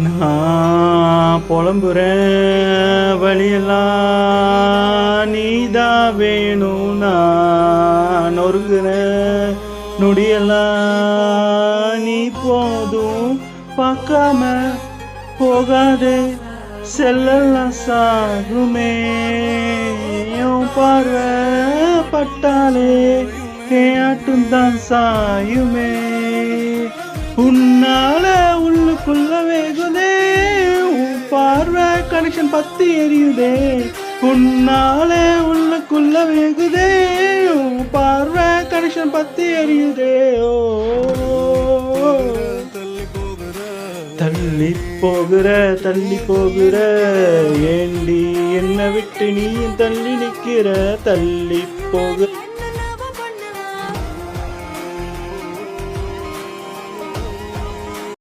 நான் புலம்புறேன் வழியெல்லாம் நீதான் வேணும். நான் நொறுங்குறேன் நொடியெல்லாம் நீ போதும். பார்க்காம போகாதே செல்லெல்லாம் சாகுமே. உன் பார்வை பட்டாலே கேட்டும் தான் சாயுமே. உன்னால உள்ளுக்குள்ள வேகுதே உன் பார்வை கனெக்ஷன் பத்தி எரியுதே. உன்னால உள்ளுக்குள்ள வேகுதே உன் பார்வை கனெக்ஷன் பத்தி எரியுதே. ஓ தள்ளி போகிற தள்ளி போகிற ஏண்டி என்ன விட்டு நீ தள்ளி நிக்கிற. தள்ளி போகிற